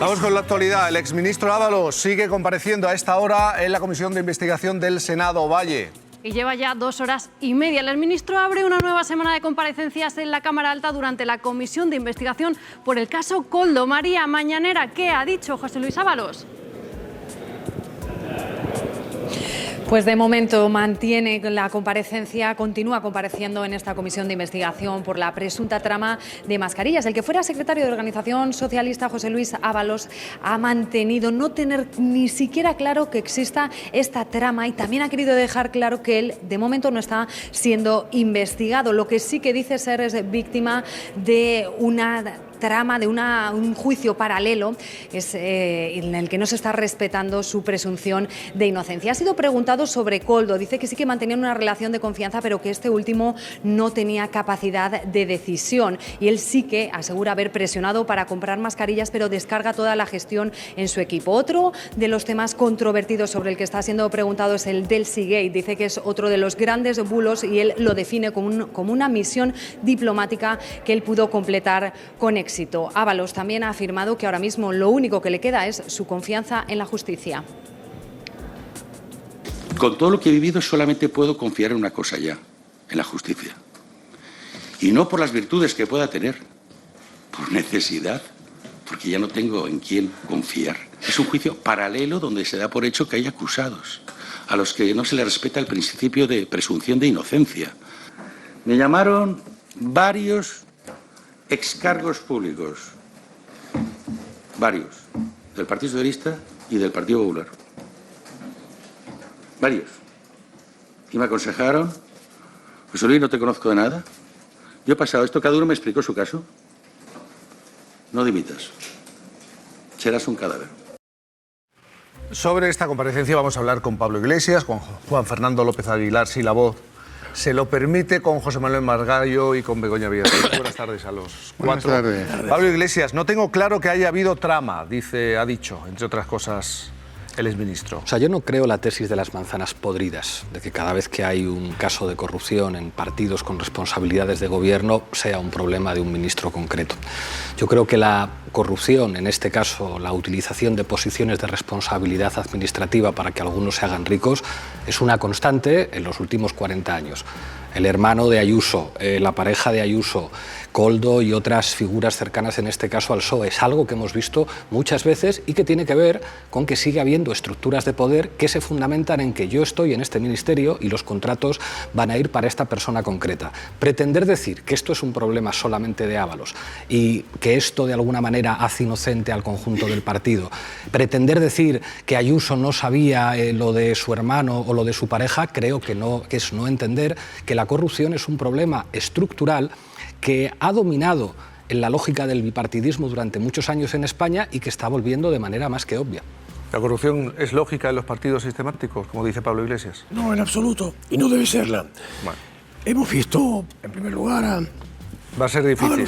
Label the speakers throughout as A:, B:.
A: Vamos con la actualidad. El exministro Ábalos sigue compareciendo a esta hora en la Comisión de Investigación del Senado. Valle.
B: Y lleva ya 2 horas y media. El exministro abre una nueva semana de comparecencias en la Cámara Alta durante la Comisión de Investigación por el caso Koldo. María Mañanera, ¿qué ha dicho José Luis Ábalos?
C: Pues de momento mantiene la comparecencia, continúa compareciendo en esta comisión de investigación por la presunta trama de mascarillas. El que fuera secretario de Organización Socialista, José Luis Ábalos, ha mantenido no tener ni siquiera claro que exista esta trama y también ha querido dejar claro que él de momento no está siendo investigado. Lo que sí que dice ser es víctima de una trama, de un juicio paralelo en el que no se está respetando su presunción de inocencia. Ha sido preguntado sobre Koldo. Dice que sí que mantenían una relación de confianza, pero que este último no tenía capacidad de decisión. Y él sí que asegura haber presionado para comprar mascarillas, pero descarga toda la gestión en su equipo. Otro de los temas controvertidos sobre el que está siendo preguntado es el del Seagate. Dice que es otro de los grandes bulos y él lo define como una misión diplomática que él pudo completar con éxito. Ábalos también ha afirmado que ahora mismo lo único que le queda es su confianza en la justicia.
D: Con todo lo que he vivido solamente puedo confiar en una cosa ya, en la justicia. Y no por las virtudes que pueda tener, por necesidad, porque ya no tengo en quién confiar. Es un juicio paralelo donde se da por hecho que hay acusados, a los que no se les respeta el principio de presunción de inocencia. Me llamaron varios excargos públicos, varios, del Partido Socialista y del Partido Popular. Varios. Y me aconsejaron, José Luis, no te conozco de nada. Yo he pasado esto, cada uno me explicó su caso. No dimitas. Serás un cadáver.
A: Sobre esta comparecencia vamos a hablar con Pablo Iglesias, con Juan Fernando López Aguilar, si la voz se lo permite, con José Manuel Margallo y con Begoña Villarreal. Buenas tardes a los cuatro.
E: Buenas tardes.
A: Pablo Iglesias, no tengo claro que haya habido trama, ha dicho, entre otras cosas, el exministro.
F: O sea, yo no creo la tesis de las manzanas podridas, de que cada vez que hay un caso de corrupción en partidos con responsabilidades de gobierno sea un problema de un ministro concreto. Yo creo que la corrupción, en este caso la utilización de posiciones de responsabilidad administrativa para que algunos se hagan ricos, es una constante en los últimos 40 años. El hermano de Ayuso, la pareja de Ayuso, Koldo y otras figuras cercanas, en este caso al PSOE, es algo que hemos visto muchas veces y que tiene que ver con que sigue habiendo estructuras de poder que se fundamentan en que yo estoy en este ministerio y los contratos van a ir para esta persona concreta. Pretender decir que esto es un problema solamente de Ábalos y que esto de alguna manera hace inocente al conjunto del partido, pretender decir que Ayuso no sabía lo de su hermano o lo de su pareja, creo que es no entender que la corrupción es un problema estructural que ha dominado en la lógica del bipartidismo durante muchos años en España y que está volviendo de manera más que obvia.
A: ¿La corrupción es lógica en los partidos sistemáticos, como dice Pablo Iglesias?
E: No, en absoluto. Y no debe serla.
A: Bueno.
E: Hemos visto, en primer lugar, a
A: Va a ser difícil.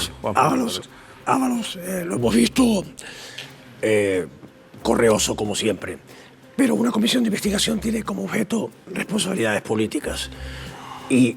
E: Ábalos, lo hemos visto correoso, como siempre. Pero una comisión de investigación tiene como objeto responsabilidades políticas. Y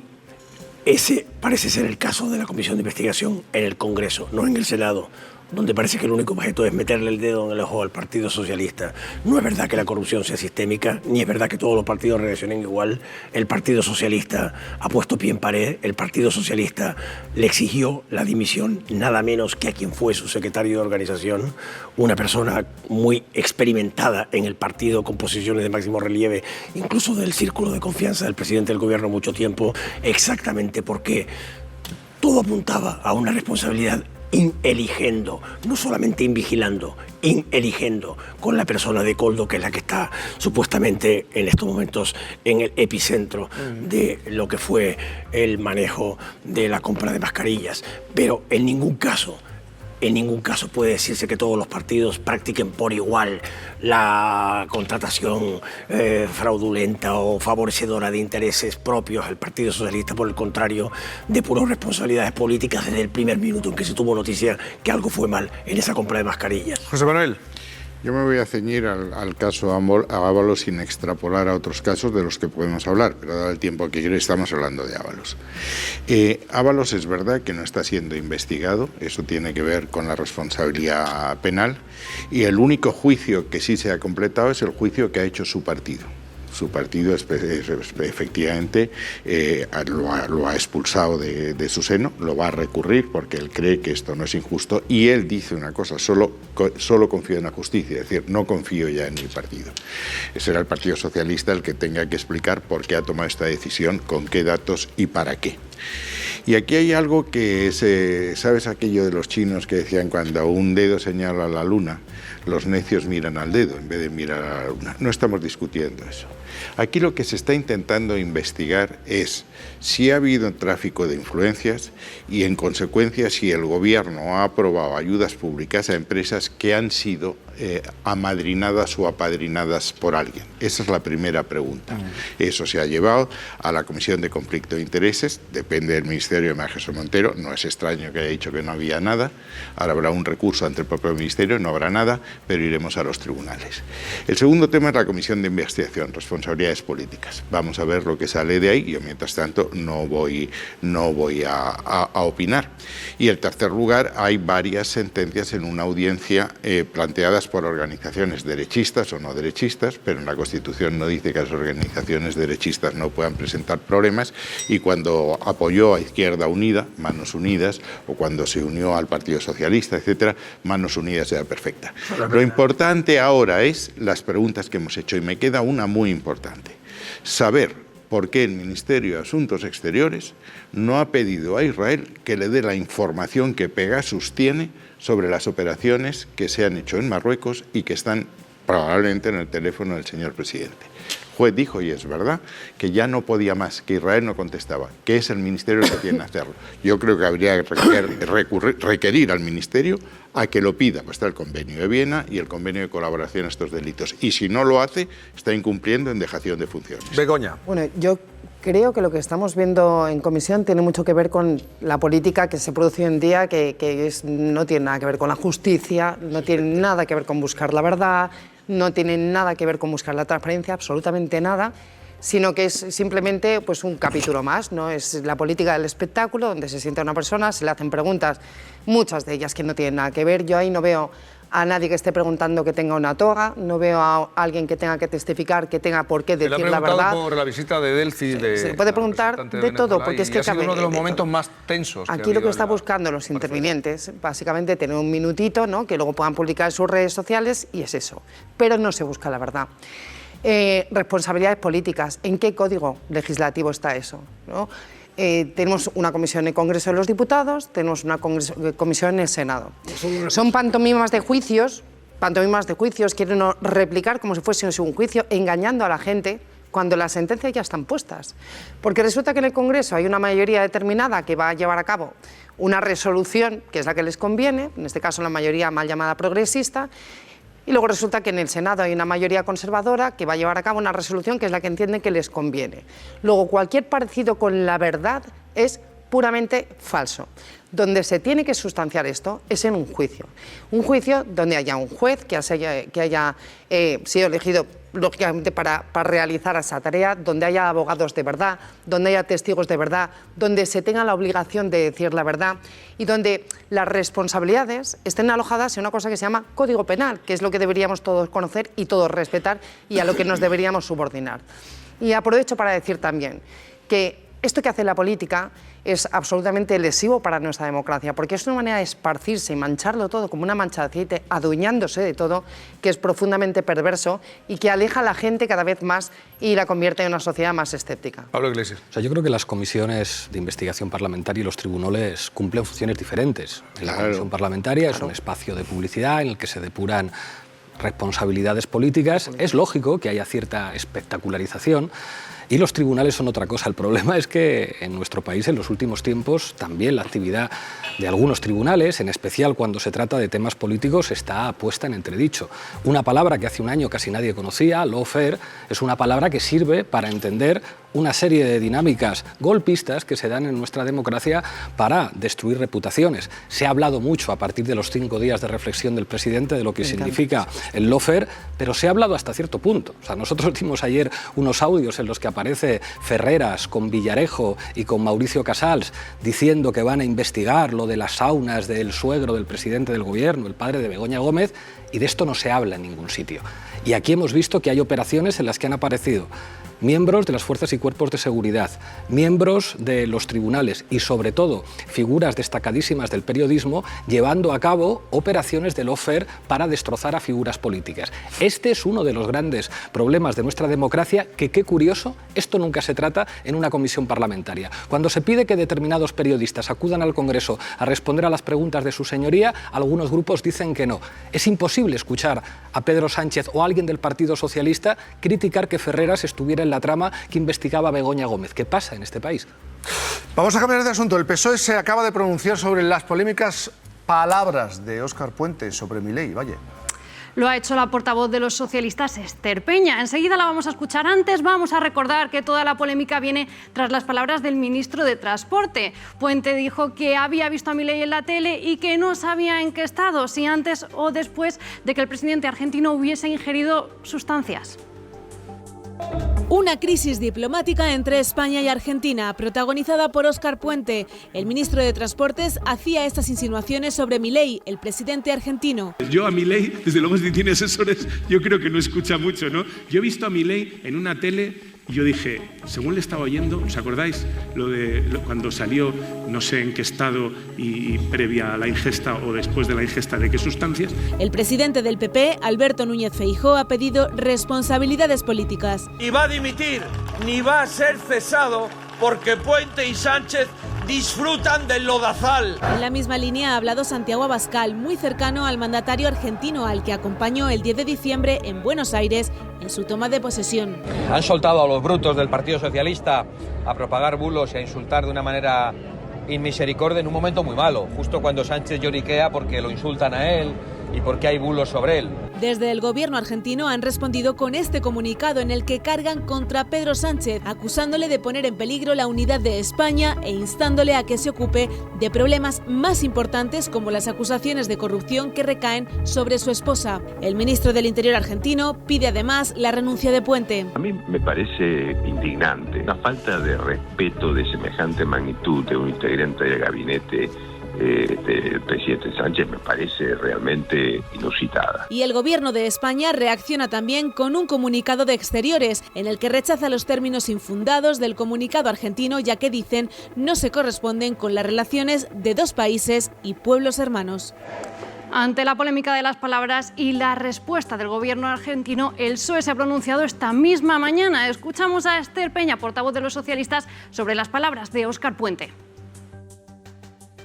E: ese parece ser el caso de la comisión de investigación en el Congreso, no en el Senado, donde parece que el único objeto es meterle el dedo en el ojo al Partido Socialista. No es verdad que la corrupción sea sistémica, ni es verdad que todos los partidos reaccionen igual. El Partido Socialista ha puesto pie en pared, el Partido Socialista le exigió la dimisión nada menos que a quien fue su secretario de organización, una persona muy experimentada en el partido, con posiciones de máximo relieve, incluso del círculo de confianza del presidente del gobierno mucho tiempo, exactamente porque todo apuntaba a una responsabilidad ineligendo, no solamente invigilando, ineligendo con la persona de Koldo, que es la que está supuestamente en estos momentos en el epicentro de lo que fue el manejo de la compra de mascarillas. Pero en ningún caso puede decirse que todos los partidos practiquen por igual la contratación fraudulenta o favorecedora de intereses propios. El Partido Socialista, por el contrario, depuró responsabilidades políticas desde el primer minuto en que se tuvo noticia que algo fue mal en esa compra de mascarillas.
A: José Manuel.
G: Yo me voy a ceñir al caso Ábalos sin extrapolar a otros casos de los que podemos hablar, pero dado el tiempo que estamos hablando de Ábalos. Ábalos es verdad que no está siendo investigado, eso tiene que ver con la responsabilidad penal, y el único juicio que sí se ha completado es el juicio que ha hecho su partido. Su partido efectivamente lo ha expulsado de su seno, lo va a recurrir porque él cree que esto no es injusto, y él dice una cosa: solo confío en la justicia, es decir, no confío ya en mi partido. Será el Partido Socialista el que tenga que explicar por qué ha tomado esta decisión, con qué datos y para qué. Y aquí hay algo que ¿sabes aquello de los chinos que decían cuando un dedo señala a la luna, los necios miran al dedo en vez de mirar a la luna? No estamos discutiendo eso. Aquí lo que se está intentando investigar es si ha habido tráfico de influencias y, en consecuencia, si el gobierno ha aprobado ayudas públicas a empresas que han sido amadrinadas o apadrinadas por alguien. Esa es la primera pregunta. Eso se ha llevado a la Comisión de Conflicto de Intereses, depende del Ministerio de María Jesús Montero, no es extraño que haya dicho que no había nada, ahora habrá un recurso ante el propio Ministerio, no habrá nada, pero iremos a los tribunales. El segundo tema es la Comisión de Investigación, responsabilidades políticas. Vamos a ver lo que sale de ahí. Yo, mientras tanto, no voy a opinar. Y en tercer lugar, hay varias sentencias en una audiencia planteadas por organizaciones derechistas o no derechistas, pero en la Constitución no dice que las organizaciones derechistas no puedan presentar problemas, y cuando apoyó a Izquierda Unida, Manos Unidas, o cuando se unió al Partido Socialista, etcétera, Manos Unidas era perfecta. Lo importante ahora es las preguntas que hemos hecho, y me queda una muy importante: saber por qué el Ministerio de Asuntos Exteriores no ha pedido a Israel que le dé la información que Pegasus tiene sobre las operaciones que se han hecho en Marruecos y que están probablemente en el teléfono del señor presidente. El juez dijo, y es verdad, que ya no podía más, que Israel no contestaba, que es el Ministerio el que tiene que hacerlo. Yo creo que habría que requerir al Ministerio a que lo pida, pues está el Convenio de Viena y el Convenio de Colaboración a estos delitos, y si no lo hace, está incumpliendo en dejación de funciones.
A: Begoña.
H: Bueno, yo creo que lo que estamos viendo en comisión tiene mucho que ver con la política que se produce hoy en día, no tiene nada que ver con la justicia, no tiene nada que ver con buscar la verdad, no tiene nada que ver con buscar la transparencia, absolutamente nada, sino que es simplemente pues, un capítulo más, ¿no? Es la política del espectáculo, donde se sienta una persona, se le hacen preguntas, muchas de ellas que no tienen nada que ver. Yo ahí no veo a nadie que esté preguntando que tenga una toga, no veo a alguien que tenga que testificar, que tenga por qué decir la verdad.
A: Por la visita de Delphi.
H: Se puede preguntar de todo, porque es que
A: ha sido uno de los momentos más tensos.
H: Aquí lo que está buscando los intervinientes, básicamente tener un minutito, ¿no? Que luego puedan publicar en sus redes sociales, y es eso. Pero no se busca la verdad. Responsabilidades políticas. ¿En qué código legislativo está eso, ¿no? Tenemos una comisión en el Congreso de los Diputados, tenemos una comisión en el Senado. Son pantomimas de juicios, quieren replicar como si fuese un juicio, engañando a la gente cuando las sentencias ya están puestas. Porque resulta que en el Congreso hay una mayoría determinada que va a llevar a cabo una resolución que es la que les conviene, en este caso la mayoría mal llamada progresista, y luego resulta que en el Senado hay una mayoría conservadora que va a llevar a cabo una resolución que es la que entienden que les conviene. Luego, cualquier parecido con la verdad es puramente falso. Donde se tiene que sustanciar esto es en un juicio donde haya un juez que haya sido elegido lógicamente para realizar esa tarea, donde haya abogados de verdad, donde haya testigos de verdad, donde se tenga la obligación de decir la verdad y donde las responsabilidades estén alojadas en una cosa que se llama Código Penal, que es lo que deberíamos todos conocer y todos respetar y a lo que nos deberíamos subordinar. Y aprovecho para decir también que esto que hace la política es absolutamente lesivo para nuestra democracia, porque es una manera de esparcirse y mancharlo todo como una mancha de aceite, adueñándose de todo, que es profundamente perverso y que aleja a la gente cada vez más y la convierte en una sociedad más escéptica.
A: Pablo Iglesias.
F: O sea, yo creo que las comisiones de investigación parlamentaria y los tribunales cumplen funciones diferentes. La comisión parlamentaria es un espacio de publicidad en el que se depuran responsabilidades políticas. Es lógico que haya cierta espectacularización. Y los tribunales son otra cosa. El problema es que en nuestro país en los últimos tiempos también la actividad de algunos tribunales, en especial cuando se trata de temas políticos, está puesta en entredicho. Una palabra que hace un año casi nadie conocía, lawfare, es una palabra que sirve para entender una serie de dinámicas golpistas que se dan en nuestra democracia para destruir reputaciones. Se ha hablado mucho a partir de los 5 días de reflexión del presidente de lo que significa el lawfare, pero se ha hablado hasta cierto punto. O sea, nosotros dimos ayer unos audios en los que aparece Ferreras con Villarejo y con Mauricio Casals diciendo que van a investigar lo de las saunas del suegro del presidente del gobierno, el padre de Begoña Gómez, y de esto no se habla en ningún sitio. Y aquí hemos visto que hay operaciones en las que han aparecido miembros de las fuerzas y cuerpos de seguridad, miembros de los tribunales y, sobre todo, figuras destacadísimas del periodismo llevando a cabo operaciones de lawfare para destrozar a figuras políticas. Este es uno de los grandes problemas de nuestra democracia, que, qué curioso, esto nunca se trata en una comisión parlamentaria. Cuando se pide que determinados periodistas acudan al Congreso a responder a las preguntas de su señoría, algunos grupos dicen que no. Es imposible escuchar a Pedro Sánchez o a alguien del Partido Socialista criticar que Ferreras estuviera en la trama que investigaba a Begoña Gómez. ¿Qué pasa en este país?
A: Vamos a cambiar de asunto. El PSOE se acaba de pronunciar sobre las polémicas palabras de Óscar Puente sobre Milei. Vaya.
B: Lo ha hecho la portavoz de los socialistas, Esther Peña. Enseguida la vamos a escuchar. Antes vamos a recordar que toda la polémica viene tras las palabras del ministro de Transporte. Puente dijo que había visto a Milei en la tele y que no sabía en qué estado, si antes o después de que el presidente argentino hubiese ingerido sustancias.
I: Una crisis diplomática entre España y Argentina, protagonizada por Óscar Puente. El ministro de Transportes hacía estas insinuaciones sobre Milei, el presidente argentino.
J: Yo a Milei, desde luego si tiene asesores, yo creo que no escucha mucho, ¿no? Yo he visto a Milei en una tele y yo dije, según le estaba oyendo, ¿os acordáis? Cuando salió, no sé en qué estado y previa a la ingesta o después de la ingesta de qué sustancias.
I: El presidente del PP, Alberto Núñez Feijóo, ha pedido responsabilidades políticas.
K: Ni va a dimitir, ni va a ser cesado porque Puente y Sánchez disfrutan del lodazal.
I: En la misma línea ha hablado Santiago Abascal, muy cercano al mandatario argentino, al que acompañó el 10 de diciembre en Buenos Aires en su toma de posesión.
L: Han soltado a los brutos del Partido Socialista a propagar bulos y a insultar de una manera inmisericordia en un momento muy malo, justo cuando Sánchez lloriquea porque lo insultan a él y porque hay bulos sobre él.
I: Desde el gobierno argentino han respondido con este comunicado en el que cargan contra Pedro Sánchez, acusándole de poner en peligro la unidad de España e instándole a que se ocupe de problemas más importantes como las acusaciones de corrupción que recaen sobre su esposa. El ministro del Interior argentino pide además la renuncia de Puente.
M: A mí me parece indignante, una falta de respeto de semejante magnitud de un integrante del gabinete del presidente Sánchez me parece realmente inusitada.
I: Y el gobierno de España reacciona también con un comunicado de Exteriores en el que rechaza los términos infundados del comunicado argentino, ya que dicen no se corresponden con las relaciones de dos países y pueblos hermanos.
B: Ante la polémica de las palabras y la respuesta del gobierno argentino, el PSOE se ha pronunciado esta misma mañana. Escuchamos a Esther Peña, portavoz de los socialistas, sobre las palabras de Óscar Puente.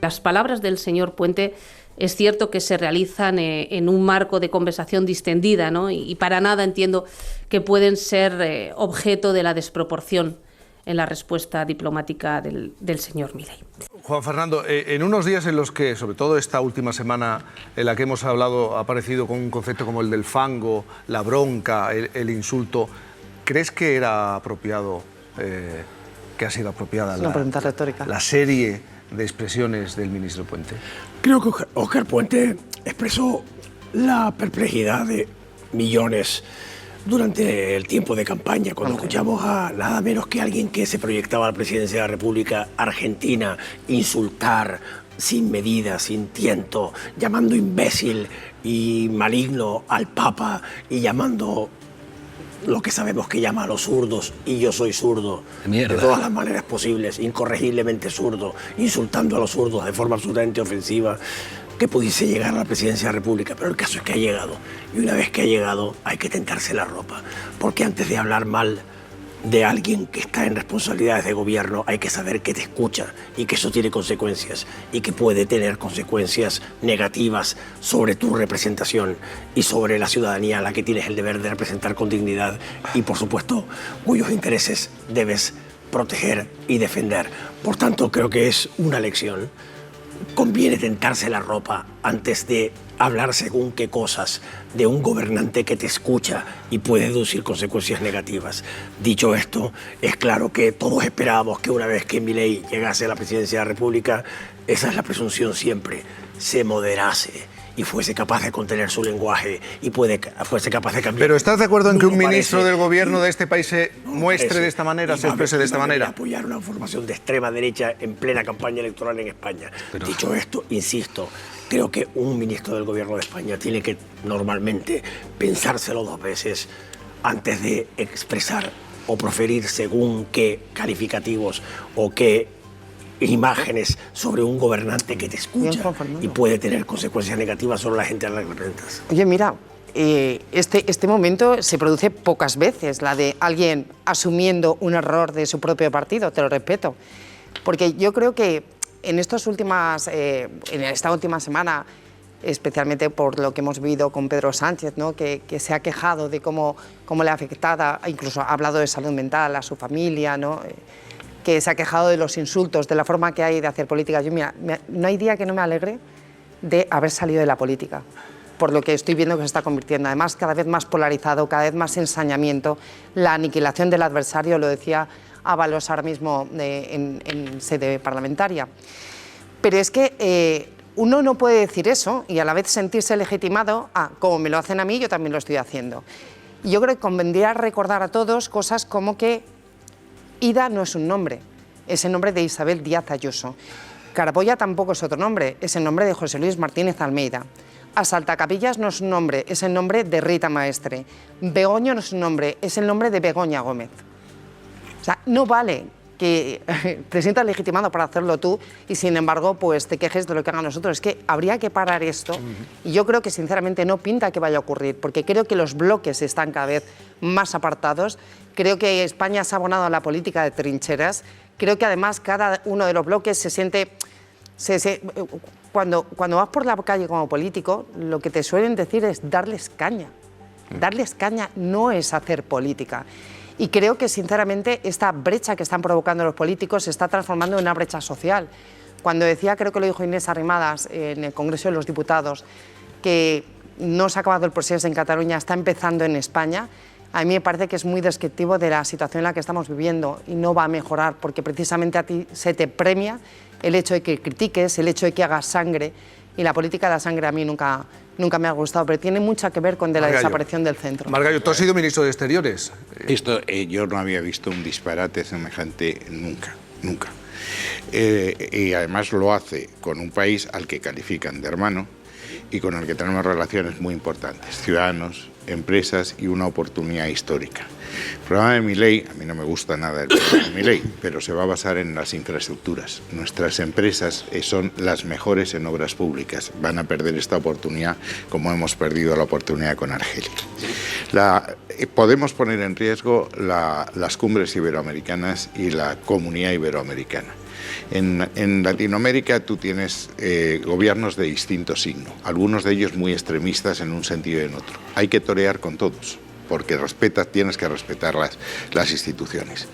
N: Las palabras del señor Puente es cierto que se realizan en un marco de conversación distendida, ¿no? Y para nada entiendo que pueden ser objeto de la desproporción en la respuesta diplomática del señor Milei.
A: Juan Fernando, en unos días en los que, sobre todo esta última semana en la que hemos hablado, ha aparecido con un concepto como el del fango, la bronca, el insulto, ¿crees que era apropiado, que ha sido apropiada
H: una pregunta retórica,
A: la serie de expresiones del ministro Puente?
E: Creo que Óscar Puente expresó la perplejidad de millones durante el tiempo de campaña, cuando escuchamos a nada menos que alguien que se proyectaba a la presidencia de la República Argentina insultar sin medida, sin tiento, llamando imbécil y maligno al Papa y llamando lo que sabemos que llama a los zurdos, y yo soy zurdo, de todas las maneras posibles, incorregiblemente zurdo, insultando a los zurdos de forma absolutamente ofensiva, que pudiese llegar a la presidencia de la República. Pero el caso es que ha llegado, y una vez que ha llegado hay que tentarse la ropa, porque antes de hablar mal de alguien que está en responsabilidades de gobierno, hay que saber que te escucha y que eso tiene consecuencias y que puede tener consecuencias negativas sobre tu representación y sobre la ciudadanía a la que tienes el deber de representar con dignidad y, por supuesto, cuyos intereses debes proteger y defender. Por tanto, creo que es una lección. Conviene tentarse la ropa antes de hablar según qué cosas de un gobernante que te escucha y puede deducir consecuencias negativas. Dicho esto, es claro que todos esperábamos que una vez que Milei llegase a la presidencia de la República, esa es la presunción siempre, se moderase y fuese capaz de contener su lenguaje y fuese capaz de cambiar.
A: ¿Pero estás de acuerdo en que un ministro del gobierno de este país se muestre de esta manera, se exprese de esta manera?
E: Apoyar una formación de extrema derecha en plena campaña electoral en España. Dicho esto, insisto, creo que un ministro del gobierno de España tiene que normalmente pensárselo 2 veces antes de expresar o proferir según qué calificativos o qué imágenes sobre un gobernante que te escucha y puede tener consecuencias negativas sobre la gente a la que representas.
H: Oye, mira, este momento se produce pocas veces, la de alguien asumiendo un error de su propio partido, te lo respeto. Porque yo creo que en esta última semana, especialmente por lo que hemos vivido con Pedro Sánchez, ¿no? que se ha quejado de cómo le ha afectado, incluso ha hablado de salud mental a su familia, ¿no? Que se ha quejado de los insultos, de la forma que hay de hacer política. Yo, mira, no hay día que no me alegre de haber salido de la política, por lo que estoy viendo que se está convirtiendo. Además, cada vez más polarizado, cada vez más ensañamiento, la aniquilación del adversario, lo decía Ábalos ahora mismo en sede parlamentaria. Pero es que uno no puede decir eso y a la vez sentirse legitimado, como me lo hacen a mí, yo también lo estoy haciendo. Y yo creo que convendría recordar a todos cosas como que Ida no es un nombre, es el nombre de Isabel Díaz Ayuso. Carboya tampoco es otro nombre, es el nombre de José Luis Martínez Almeida. Asaltacapillas no es un nombre, es el nombre de Rita Maestre. Begoña no es un nombre, es el nombre de Begoña Gómez. O sea, no vale que te sientas legitimado para hacerlo tú y sin embargo pues te quejes de lo que hagan nosotros. Es que habría que parar esto y yo creo que sinceramente no pinta que vaya a ocurrir porque creo que los bloques están cada vez más apartados. Creo que España se ha abonado a la política de trincheras. Creo que además cada uno de los bloques se siente... Cuando vas por la calle como político, lo que te suelen decir es darles caña. Darles caña no es hacer política. Y creo que, sinceramente, esta brecha que están provocando los políticos se está transformando en una brecha social. Cuando decía, creo que lo dijo Inés Arrimadas en el Congreso de los Diputados, que no se ha acabado el proceso en Cataluña, está empezando en España, a mí me parece que es muy descriptivo de la situación en la que estamos viviendo y no va a mejorar porque precisamente a ti se te premia el hecho de que critiques, el hecho de que hagas sangre y la política de la sangre a mí nunca me ha gustado, pero tiene mucho que ver con la desaparición del centro.
A: Margallo, tú has sido ministro de Exteriores.
G: Yo no había visto un disparate semejante nunca. Y además lo hace con un país al que califican de hermano y con el que tenemos relaciones muy importantes, ciudadanos, empresas y una oportunidad histórica. El programa de Milei, a mí no me gusta nada el programa de Milei, pero se va a basar en las infraestructuras. Nuestras empresas son las mejores en obras públicas. Van a perder esta oportunidad como hemos perdido la oportunidad con Argelia. Podemos poner en riesgo las cumbres iberoamericanas y la comunidad iberoamericana. En Latinoamérica tú tienes gobiernos de distinto signo, algunos de ellos muy extremistas en un sentido y en otro. Hay que torear con todos, porque tienes que respetar las instituciones.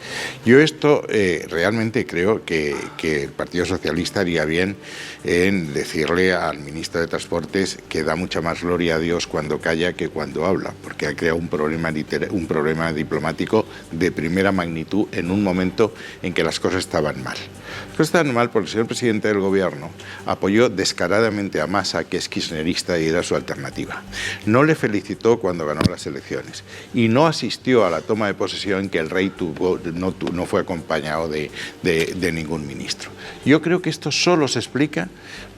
G: Yo esto realmente creo que el Partido Socialista haría bien en decirle al ministro de Transportes que da mucha más gloria a Dios cuando calla que cuando habla, porque ha creado un problema diplomático de primera magnitud en un momento en que las cosas estaban mal. Las cosas estaban mal porque el señor presidente del gobierno apoyó descaradamente a Massa, que es kirchnerista y era su alternativa. No le felicitó cuando ganó las elecciones y no asistió a la toma de posesión que el rey no fue acompañado de ningún ministro. Yo creo que esto solo se explica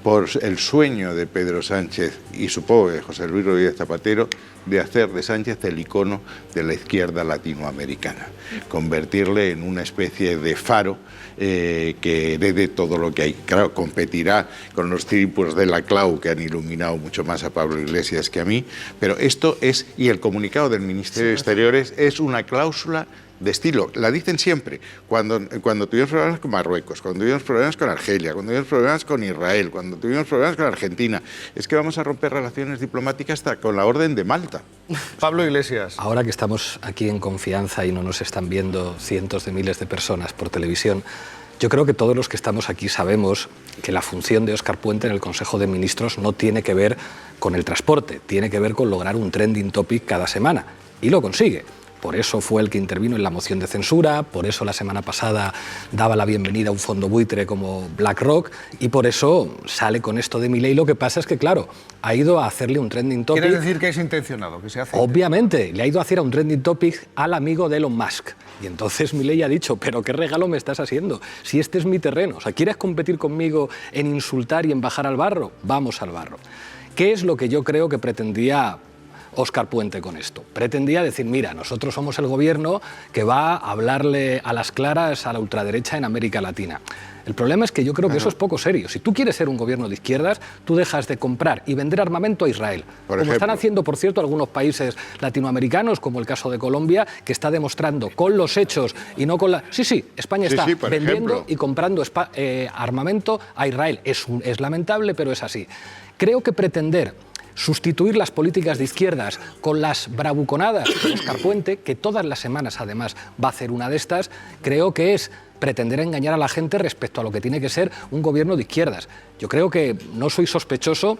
G: por el sueño de Pedro Sánchez y supongo de José Luis Rodríguez Zapatero de hacer de Sánchez el icono de la izquierda latinoamericana, convertirle en una especie de faro que herede todo lo que hay. Claro, competirá con los tipos de la Clau, que han iluminado mucho más a Pablo Iglesias que a mí, pero esto es, y el comunicado del Ministerio de Exteriores es una cláusula de estilo. La dicen siempre, cuando tuvimos problemas con Marruecos, cuando tuvimos problemas con Argelia, cuando tuvimos problemas con Israel, cuando tuvimos problemas con Argentina, es que vamos a romper relaciones diplomáticas hasta con la Orden de Malta.
A: Pablo Iglesias.
F: Ahora que estamos aquí en confianza y no nos están viendo cientos de miles de personas por televisión, yo creo que todos los que estamos aquí sabemos que la función de Óscar Puente en el Consejo de Ministros no tiene que ver con el transporte, tiene que ver con lograr un trending topic cada semana, y lo consigue. Por eso fue el que intervino en la moción de censura, por eso la semana pasada daba la bienvenida a un fondo buitre como BlackRock, y por eso sale con esto de Milei. Lo que pasa es que, claro, ha ido a hacerle un trending topic.
A: ¿Quieres decir que es intencionado, que se hace?
F: Obviamente, le ha ido a hacer un trending topic al amigo de Elon Musk. Y entonces Milei ha dicho, pero qué regalo me estás haciendo, si este es mi terreno. O sea, ¿quieres competir conmigo en insultar y en bajar al barro? Vamos al barro. ¿Qué es lo que yo creo que pretendía Óscar Puente con esto? Pretendía decir, mira, nosotros somos el gobierno que va a hablarle a las claras a la ultraderecha en América Latina. El problema es que yo creo que eso es poco serio. Si tú quieres ser un gobierno de izquierdas, tú dejas de comprar y vender armamento a Israel. Como están haciendo, por cierto, algunos países latinoamericanos, como el caso de Colombia, que está demostrando con los hechos y no con la... Sí, España está vendiendo y comprando armamento a Israel. Es lamentable, pero es así. Creo que pretender sustituir las políticas de izquierdas con las bravuconadas de Óscar Puente, que todas las semanas además va a hacer una de estas, creo que es pretender engañar a la gente respecto a lo que tiene que ser un gobierno de izquierdas. Yo creo que no soy sospechoso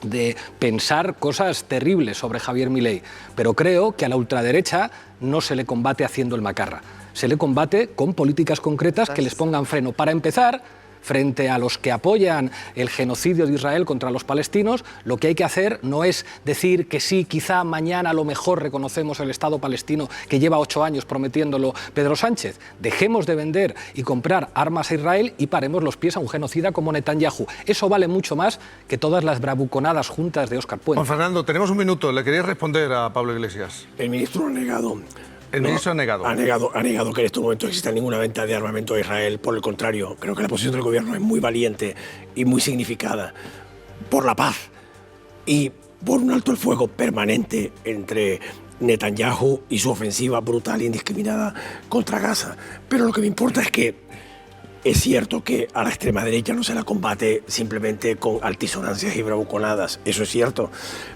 F: de pensar cosas terribles sobre Javier Milei, pero creo que a la ultraderecha no se le combate haciendo el macarra, se le combate con políticas concretas que les pongan freno. Para empezar, frente a los que apoyan el genocidio de Israel contra los palestinos, lo que hay que hacer no es decir que sí, quizá mañana a lo mejor reconocemos el Estado palestino que lleva 8 años prometiéndolo Pedro Sánchez. Dejemos de vender y comprar armas a Israel y paremos los pies a un genocida como Netanyahu. Eso vale mucho más que todas las bravuconadas juntas de Óscar Puente.
A: Juan Fernando, tenemos un minuto. ¿Le querías responder a Pablo Iglesias?
E: El ministro ha negado.
A: El ministro ha negado.
E: Ha negado que en estos momentos exista ninguna venta de armamento a Israel. Por el contrario, creo que la posición del gobierno es muy valiente y muy significada por la paz y por un alto el fuego permanente entre Netanyahu y su ofensiva brutal e indiscriminada contra Gaza. Pero lo que me importa es que es cierto que a la extrema derecha no se la combate simplemente con altisonancias y bravuconadas, eso es cierto,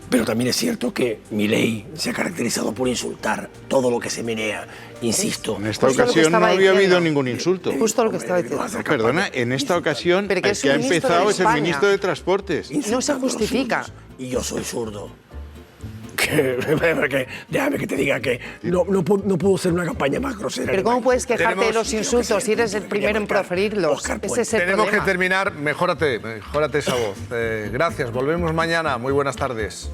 E: pero también es cierto que Milei se ha caracterizado por insultar todo lo que se menea, insisto.
G: En esta ocasión no había habido ningún insulto.
H: Justo lo que estaba diciendo.
G: Perdona, en esta ocasión el que ha empezado es el ministro de Transportes.
H: No se justifica.
E: Y yo soy zurdo. Déjame que te diga que no puedo ser una campaña más grosera.
H: Pero ¿cómo puedes quejarte de los insultos si eres el primero en proferirlos? Ese es el
A: Tenemos
H: problema.
A: que terminar. Mejórate esa voz. Gracias. Volvemos mañana. Muy buenas tardes.